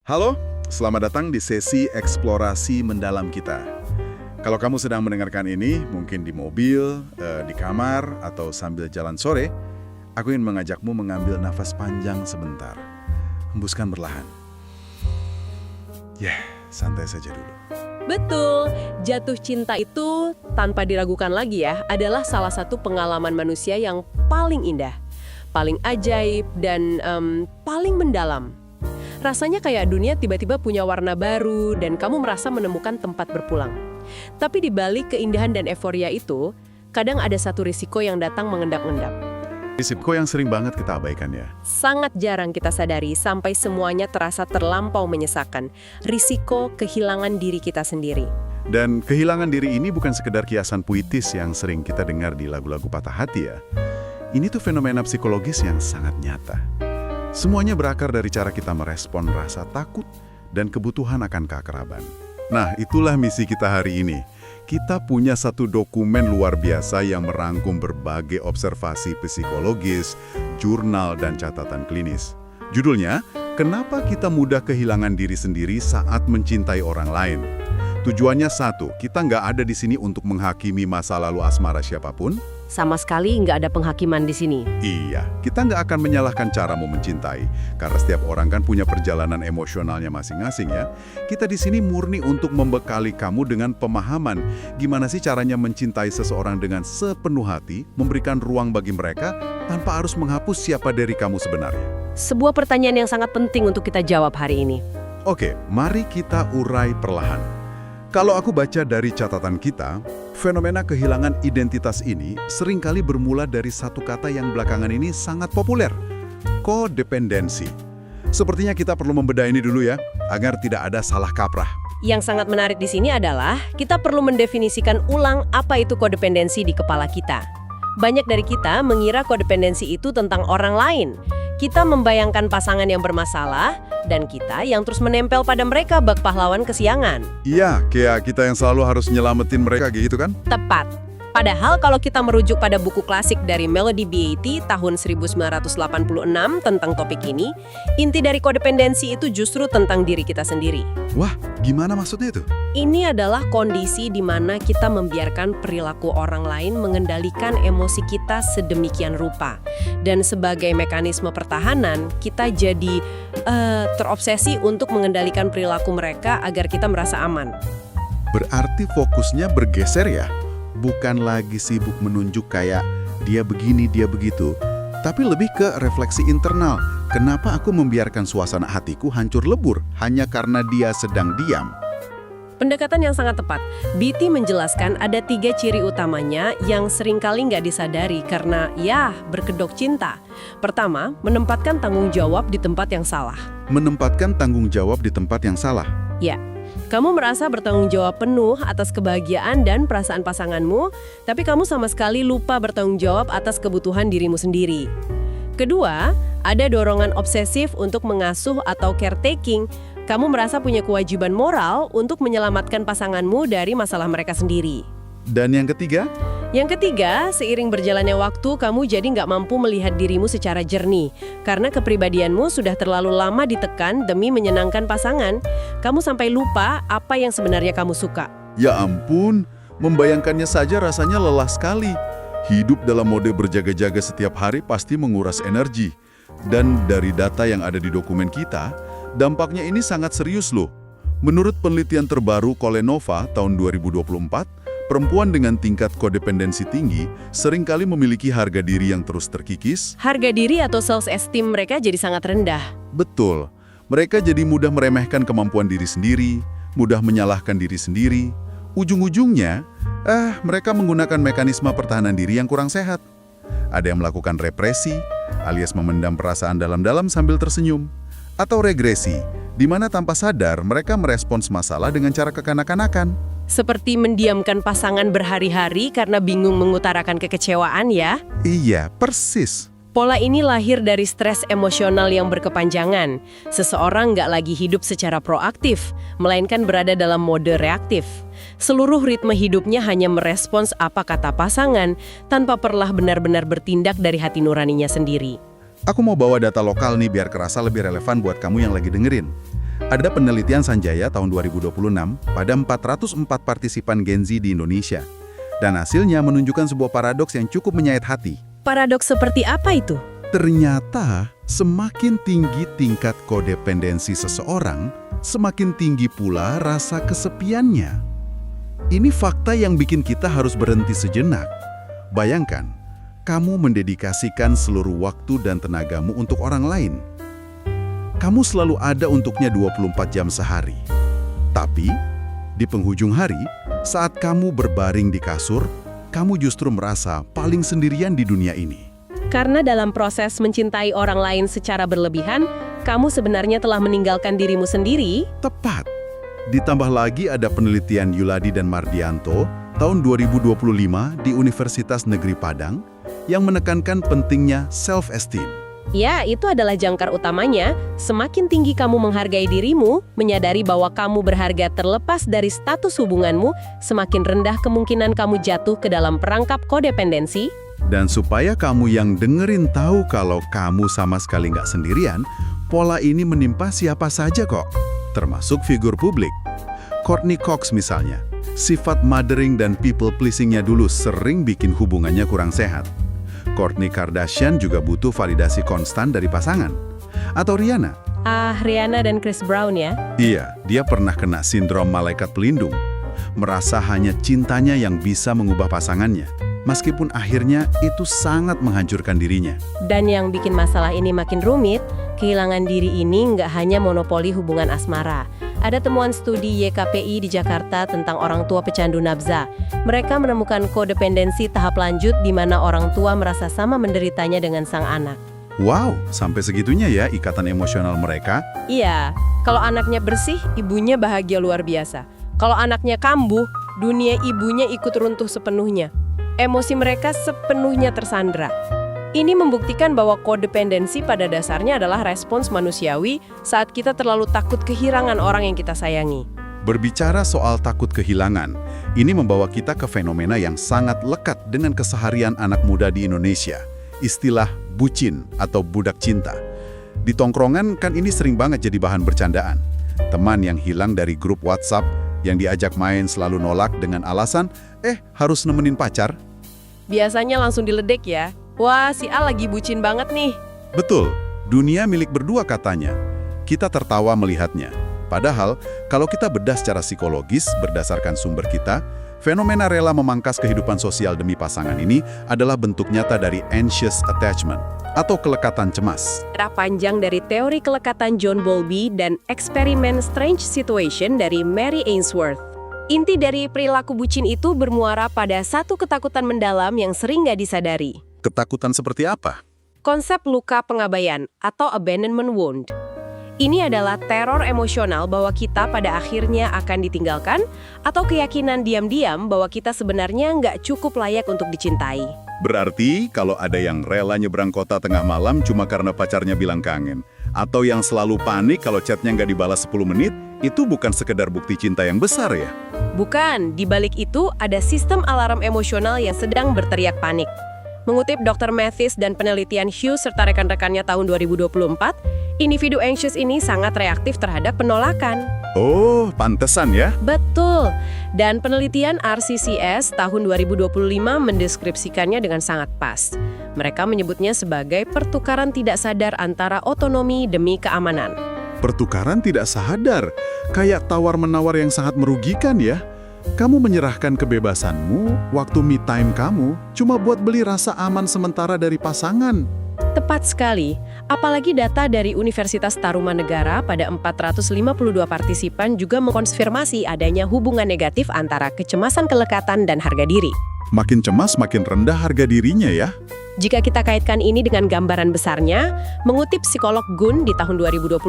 Halo, selamat datang di sesi eksplorasi mendalam kita. Kalau kamu sedang mendengarkan ini, mungkin di mobil, di kamar, atau sambil jalan sore, aku ingin mengajakmu mengambil nafas panjang sebentar. Hembuskan perlahan. Santai saja dulu. Betul, jatuh cinta itu tanpa diragukan lagi ya, adalah salah satu pengalaman manusia yang paling indah, paling ajaib, dan paling mendalam. Rasanya kayak dunia tiba-tiba punya warna baru dan kamu merasa menemukan tempat berpulang. Tapi di balik keindahan dan euforia itu, kadang ada satu risiko yang datang mengendap-endap. Risiko yang sering banget kita abaikan ya. Sangat jarang kita sadari sampai semuanya terasa terlampau menyesakan. Risiko kehilangan diri kita sendiri. Dan kehilangan diri ini bukan sekedar kiasan puitis yang sering kita dengar di lagu-lagu patah hati ya. Ini tuh fenomena psikologis yang sangat nyata. Semuanya berakar dari cara kita merespon rasa takut dan kebutuhan akan keakraban. Nah, itulah misi kita hari ini. Kita punya satu dokumen luar biasa yang merangkum berbagai observasi psikologis, jurnal, dan catatan klinis. Judulnya, Kenapa Kita Mudah Kehilangan Diri Sendiri Saat Mencintai Orang Lain? Tujuannya satu, kita nggak ada di sini untuk menghakimi masa lalu asmara siapapun. Sama sekali nggak ada penghakiman di sini. Iya, kita nggak akan menyalahkan caramu mencintai, karena setiap orang kan punya perjalanan emosionalnya masing-masing ya. Kita di sini murni untuk membekali kamu dengan pemahaman gimana sih caranya mencintai seseorang dengan sepenuh hati, memberikan ruang bagi mereka tanpa harus menghapus siapa diri kamu sebenarnya. Sebuah pertanyaan yang sangat penting untuk kita jawab hari ini. Oke, mari kita urai perlahan. Kalau aku baca dari catatan kita, fenomena kehilangan identitas ini seringkali bermula dari satu kata yang belakangan ini sangat populer, kodependensi. Sepertinya kita perlu membedah ini dulu ya, agar tidak ada salah kaprah. Yang sangat menarik di sini adalah kita perlu mendefinisikan ulang apa itu kodependensi di kepala kita. Banyak dari kita mengira kodependensi itu tentang orang lain. Kita membayangkan pasangan yang bermasalah, dan kita yang terus menempel pada mereka bak pahlawan kesiangan. Iya, kayak kita yang selalu harus nyelamatin mereka gitu kan? Tepat. Padahal kalau kita merujuk pada buku klasik dari Melody Beattie tahun 1986 tentang topik ini, inti dari kodependensi itu justru tentang diri kita sendiri. Wah, gimana maksudnya itu? Ini adalah kondisi di mana kita membiarkan perilaku orang lain mengendalikan emosi kita sedemikian rupa. Dan sebagai mekanisme pertahanan, kita jadi terobsesi untuk mengendalikan perilaku mereka agar kita merasa aman. Berarti fokusnya bergeser ya? Bukan lagi sibuk menunjuk kayak dia begini, dia begitu. Tapi lebih ke refleksi internal. Kenapa aku membiarkan suasana hatiku hancur lebur hanya karena dia sedang diam? Pendekatan yang sangat tepat. Beattie menjelaskan ada 3 ciri utamanya yang seringkali nggak disadari karena berkedok cinta. Pertama, menempatkan tanggung jawab di tempat yang salah. Menempatkan tanggung jawab di tempat yang salah. Ya, kamu merasa bertanggung jawab penuh atas kebahagiaan dan perasaan pasanganmu, tapi kamu sama sekali lupa bertanggung jawab atas kebutuhan dirimu sendiri. Kedua, ada dorongan obsesif untuk mengasuh atau caretaking. Kamu merasa punya kewajiban moral untuk menyelamatkan pasanganmu dari masalah mereka sendiri. Dan yang ketiga? Yang ketiga, seiring berjalannya waktu, kamu jadi nggak mampu melihat dirimu secara jernih. Karena kepribadianmu sudah terlalu lama ditekan demi menyenangkan pasangan, kamu sampai lupa apa yang sebenarnya kamu suka. Ya ampun, membayangkannya saja rasanya lelah sekali. Hidup dalam mode berjaga-jaga setiap hari pasti menguras energi. Dan dari data yang ada di dokumen kita, dampaknya ini sangat serius loh. Menurut penelitian terbaru Kolenova tahun 2024, perempuan dengan tingkat kodependensi tinggi seringkali memiliki harga diri yang terus terkikis. Harga diri atau self-esteem mereka jadi sangat rendah. Betul. Mereka jadi mudah meremehkan kemampuan diri sendiri, mudah menyalahkan diri sendiri. Ujung-ujungnya, mereka menggunakan mekanisme pertahanan diri yang kurang sehat. Ada yang melakukan represi, alias memendam perasaan dalam-dalam sambil tersenyum. Atau regresi, di mana tanpa sadar mereka merespons masalah dengan cara kekanak-kanakan. Seperti mendiamkan pasangan berhari-hari karena bingung mengutarakan kekecewaan ya. Iya, persis. Pola ini lahir dari stres emosional yang berkepanjangan. Seseorang nggak lagi hidup secara proaktif, melainkan berada dalam mode reaktif. Seluruh ritme hidupnya hanya merespons apa kata pasangan, tanpa pernah benar-benar bertindak dari hati nuraninya sendiri. Aku mau bawa data lokal nih biar kerasa lebih relevan buat kamu yang lagi dengerin. Ada penelitian Sanjaya tahun 2026 pada 404 partisipan Gen Z di Indonesia. Dan hasilnya menunjukkan sebuah paradoks yang cukup menyayat hati. Paradoks seperti apa itu? Ternyata, semakin tinggi tingkat kodependensi seseorang, semakin tinggi pula rasa kesepiannya. Ini fakta yang bikin kita harus berhenti sejenak. Bayangkan, kamu mendedikasikan seluruh waktu dan tenagamu untuk orang lain. Kamu selalu ada untuknya 24 jam sehari. Tapi, di penghujung hari, saat kamu berbaring di kasur, kamu justru merasa paling sendirian di dunia ini. Karena dalam proses mencintai orang lain secara berlebihan, kamu sebenarnya telah meninggalkan dirimu sendiri. Tepat. Ditambah lagi ada penelitian Yuladi dan Mardianto tahun 2025 di Universitas Negeri Padang yang menekankan pentingnya self-esteem. Ya, itu adalah jangkar utamanya. Semakin tinggi kamu menghargai dirimu, menyadari bahwa kamu berharga terlepas dari status hubunganmu, semakin rendah kemungkinan kamu jatuh ke dalam perangkap kodependensi. Dan supaya kamu yang dengerin tahu kalau kamu sama sekali nggak sendirian, pola ini menimpa siapa saja kok, termasuk figur publik. Courtney Cox misalnya, sifat mothering dan people-pleasingnya dulu sering bikin hubungannya kurang sehat. Kourtney Kardashian juga butuh validasi konstan dari pasangan. Atau Rihanna. Rihanna dan Chris Brown ya? Iya, dia pernah kena sindrom malaikat pelindung. Merasa hanya cintanya yang bisa mengubah pasangannya. Meskipun akhirnya itu sangat menghancurkan dirinya. Dan yang bikin masalah ini makin rumit, kehilangan diri ini nggak hanya monopoli hubungan asmara. Ada temuan studi YKPI di Jakarta tentang orang tua pecandu nafsa. Mereka menemukan kodependensi tahap lanjut di mana orang tua merasa sama menderitanya dengan sang anak. Wow, sampai segitunya ya ikatan emosional mereka? Iya, kalau anaknya bersih, ibunya bahagia luar biasa. Kalau anaknya kambuh, dunia ibunya ikut runtuh sepenuhnya. Emosi mereka sepenuhnya tersandra. Ini membuktikan bahwa kodependensi pada dasarnya adalah respons manusiawi saat kita terlalu takut kehilangan orang yang kita sayangi. Berbicara soal takut kehilangan, ini membawa kita ke fenomena yang sangat lekat dengan keseharian anak muda di Indonesia. Istilah bucin atau budak cinta. Di tongkrongan kan ini sering banget jadi bahan bercandaan. Teman yang hilang dari grup WhatsApp, yang diajak main selalu nolak dengan alasan, harus nemenin pacar. Biasanya langsung diledek ya. Wah, si A lagi bucin banget nih. Betul, dunia milik berdua katanya. Kita tertawa melihatnya. Padahal, kalau kita bedah secara psikologis berdasarkan sumber kita, fenomena rela memangkas kehidupan sosial demi pasangan ini adalah bentuk nyata dari anxious attachment atau kelekatan cemas. Cerah panjang dari teori kelekatan John Bowlby dan eksperimen Strange Situation dari Mary Ainsworth. Inti dari perilaku bucin itu bermuara pada satu ketakutan mendalam yang sering nggak disadari. Ketakutan seperti apa? Konsep luka pengabaian atau abandonment wound. Ini adalah teror emosional bahwa kita pada akhirnya akan ditinggalkan atau keyakinan diam-diam bahwa kita sebenarnya nggak cukup layak untuk dicintai. Berarti kalau ada yang rela nyebrang kota tengah malam cuma karena pacarnya bilang kangen, atau yang selalu panik kalau chatnya nggak dibalas 10 menit, itu bukan sekedar bukti cinta yang besar ya? Bukan, di balik itu ada sistem alarm emosional yang sedang berteriak panik. Mengutip Dr. Mathis dan penelitian Hughes serta rekan-rekannya tahun 2024, individu anxious ini sangat reaktif terhadap penolakan. Oh, pantesan ya? Betul. Dan penelitian RCCS tahun 2025 mendeskripsikannya dengan sangat pas. Mereka menyebutnya sebagai pertukaran tidak sadar antara otonomi demi keamanan. Pertukaran tidak sadar, kayak tawar-menawar yang sangat merugikan ya. Kamu menyerahkan kebebasanmu, waktu me time kamu, cuma buat beli rasa aman sementara dari pasangan. Tepat sekali. Apalagi data dari Universitas Tarumanegara pada 452 partisipan juga mengkonfirmasi adanya hubungan negatif antara kecemasan kelekatan dan harga diri. Makin cemas, makin rendah harga dirinya ya. Jika kita kaitkan ini dengan gambaran besarnya, mengutip psikolog Gun di tahun 2025,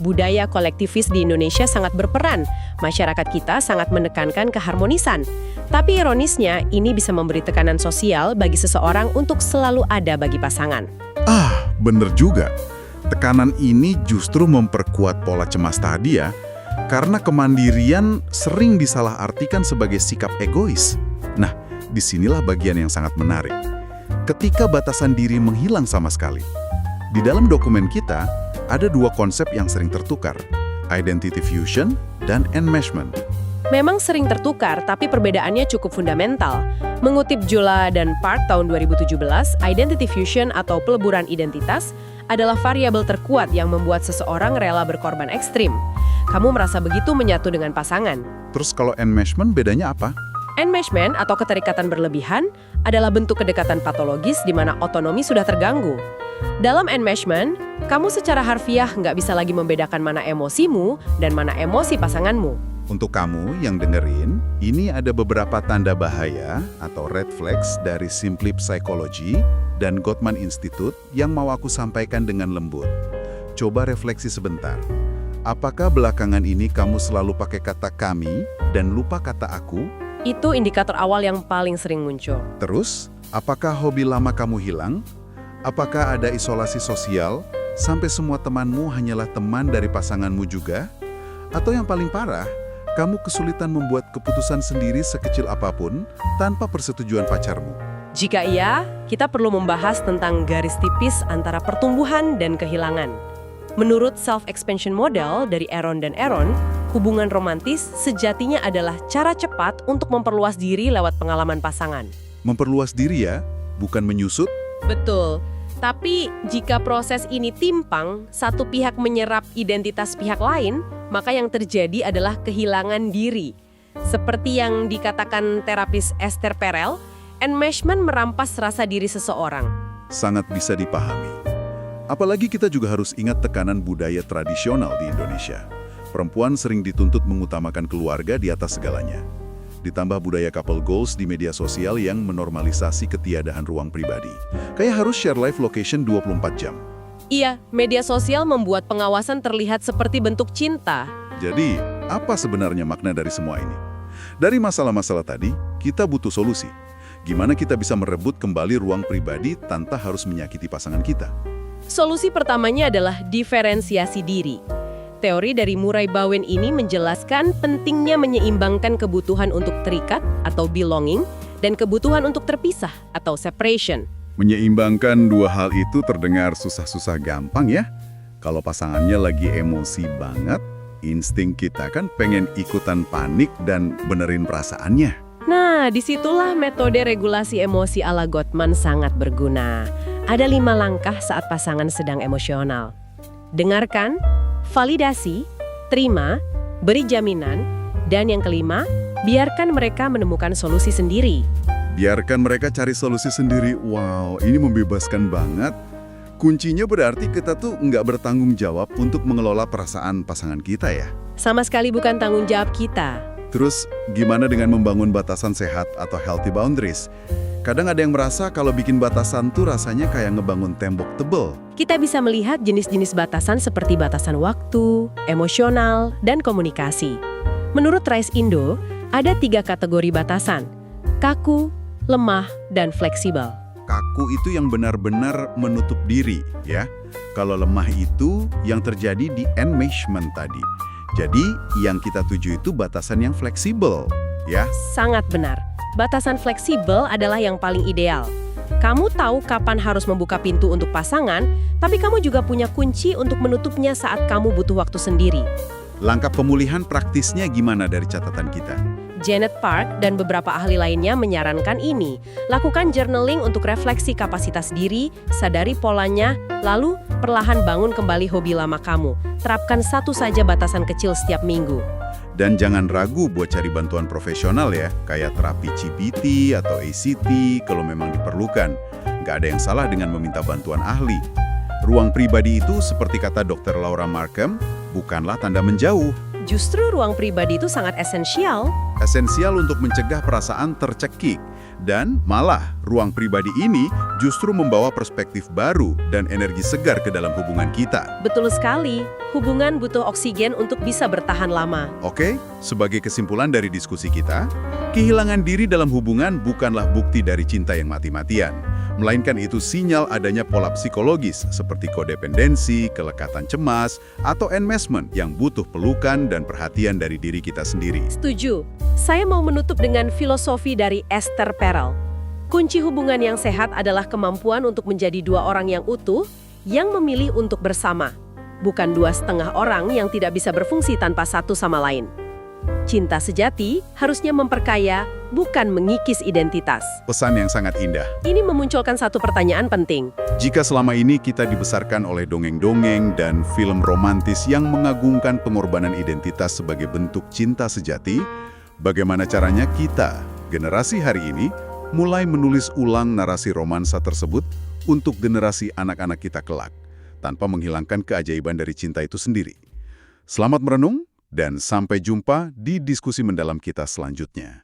budaya kolektivis di Indonesia sangat berperan. Masyarakat kita sangat menekankan keharmonisan. Tapi ironisnya, ini bisa memberi tekanan sosial bagi seseorang untuk selalu ada bagi pasangan. Bener juga. Tekanan ini justru memperkuat pola cemas tadi ya, karena kemandirian sering disalahartikan sebagai sikap egois. Nah, disinilah bagian yang sangat menarik. Ketika batasan diri menghilang sama sekali. Di dalam dokumen kita, ada dua konsep yang sering tertukar. identity fusion, dan enmeshment. Memang sering tertukar, tapi perbedaannya cukup fundamental. Mengutip Jula dan Park tahun 2017, identity fusion atau peleburan identitas adalah variabel terkuat yang membuat seseorang rela berkorban ekstrim. Kamu merasa begitu menyatu dengan pasangan. Terus kalau enmeshment bedanya apa? Enmeshment atau keterikatan berlebihan adalah bentuk kedekatan patologis di mana otonomi sudah terganggu. Dalam enmeshment, kamu secara harfiah nggak bisa lagi membedakan mana emosimu dan mana emosi pasanganmu. Untuk kamu yang dengerin, ini ada beberapa tanda bahaya atau red flags dari Simply Psychology dan Gottman Institute yang mau aku sampaikan dengan lembut. Coba refleksi sebentar. Apakah belakangan ini kamu selalu pakai kata kami dan lupa kata aku? Itu indikator awal yang paling sering muncul. Terus, apakah hobi lama kamu hilang? Apakah ada isolasi sosial sampai semua temanmu hanyalah teman dari pasanganmu juga? Atau yang paling parah, kamu kesulitan membuat keputusan sendiri sekecil apapun tanpa persetujuan pacarmu? Jika iya, kita perlu membahas tentang garis tipis antara pertumbuhan dan kehilangan. Menurut self-expansion model dari Aaron dan Aaron, hubungan romantis sejatinya adalah cara cepat untuk memperluas diri lewat pengalaman pasangan. Memperluas diri ya, bukan menyusut? Betul. Tapi jika proses ini timpang, satu pihak menyerap identitas pihak lain, maka yang terjadi adalah kehilangan diri. Seperti yang dikatakan terapis Esther Perel, enmeshment merampas rasa diri seseorang. Sangat bisa dipahami. Apalagi kita juga harus ingat tekanan budaya tradisional di Indonesia. Perempuan sering dituntut mengutamakan keluarga di atas segalanya. Ditambah budaya couple goals di media sosial yang menormalisasi ketiadaan ruang pribadi. Kayak harus share live location 24 jam. Iya, media sosial membuat pengawasan terlihat seperti bentuk cinta. Jadi, apa sebenarnya makna dari semua ini? Dari masalah-masalah tadi, kita butuh solusi. Gimana kita bisa merebut kembali ruang pribadi tanpa harus menyakiti pasangan kita? Solusi pertamanya adalah diferensiasi diri. Teori dari Murray Bowen ini menjelaskan pentingnya menyeimbangkan kebutuhan untuk terikat atau belonging dan kebutuhan untuk terpisah atau separation. Menyeimbangkan dua hal itu terdengar susah-susah gampang ya. Kalau pasangannya lagi emosi banget, insting kita kan pengen ikutan panik dan benerin perasaannya. Nah, disitulah metode regulasi emosi ala Gottman sangat berguna. Ada 5 langkah saat pasangan sedang emosional. Dengarkan, validasi, terima, beri jaminan, dan yang kelima, biarkan mereka menemukan solusi sendiri. Biarkan mereka cari solusi sendiri. Wow, ini membebaskan banget. Kuncinya berarti kita tuh nggak bertanggung jawab untuk mengelola perasaan pasangan kita ya. Sama sekali bukan tanggung jawab kita. Terus, gimana dengan membangun batasan sehat atau healthy boundaries? Kadang ada yang merasa kalau bikin batasan tuh rasanya kayak ngebangun tembok tebel. Kita bisa melihat jenis-jenis batasan seperti batasan waktu, emosional, dan komunikasi. Menurut Rise Indo, ada 3 kategori batasan: kaku, lemah, dan fleksibel. Kaku itu yang benar-benar menutup diri, ya. Kalau lemah itu yang terjadi di enmeshment tadi. Jadi, yang kita tuju itu batasan yang fleksibel, ya. Sangat benar. Batasan fleksibel adalah yang paling ideal. Kamu tahu kapan harus membuka pintu untuk pasangan, tapi kamu juga punya kunci untuk menutupnya saat kamu butuh waktu sendiri. Langkah pemulihan praktisnya gimana dari catatan kita? Janet Park dan beberapa ahli lainnya menyarankan ini. Lakukan journaling untuk refleksi kapasitas diri, sadari polanya, lalu perlahan bangun kembali hobi lama kamu. Terapkan satu saja batasan kecil setiap minggu. Dan jangan ragu buat cari bantuan profesional ya, kayak terapi CBT atau ACT kalau memang diperlukan. Nggak ada yang salah dengan meminta bantuan ahli. Ruang pribadi itu, seperti kata Dr. Laura Markham, bukanlah tanda menjauh. Justru ruang pribadi itu sangat esensial. Esensial untuk mencegah perasaan tercekik. Dan malah, ruang pribadi ini justru membawa perspektif baru dan energi segar ke dalam hubungan kita. Betul sekali. Hubungan butuh oksigen untuk bisa bertahan lama. Oke, sebagai kesimpulan dari diskusi kita, kehilangan diri dalam hubungan bukanlah bukti dari cinta yang mati-matian. Melainkan itu sinyal adanya pola psikologis seperti kodependensi, kelekatan cemas, atau enmeshment yang butuh pelukan dan perhatian dari diri kita sendiri. Setuju. Saya mau menutup dengan filosofi dari Esther Perel. Kunci hubungan yang sehat adalah kemampuan untuk menjadi 2 orang yang utuh, yang memilih untuk bersama. bukan dua setengah orang yang tidak bisa berfungsi tanpa satu sama lain. Cinta sejati harusnya memperkaya, bukan mengikis identitas. Pesan yang sangat indah. Ini memunculkan satu pertanyaan penting. Jika selama ini kita dibesarkan oleh dongeng-dongeng dan film romantis yang mengagungkan pengorbanan identitas sebagai bentuk cinta sejati, bagaimana caranya kita, generasi hari ini, mulai menulis ulang narasi romansa tersebut untuk generasi anak-anak kita kelak, tanpa menghilangkan keajaiban dari cinta itu sendiri. Selamat merenung, dan sampai jumpa di diskusi mendalam kita selanjutnya.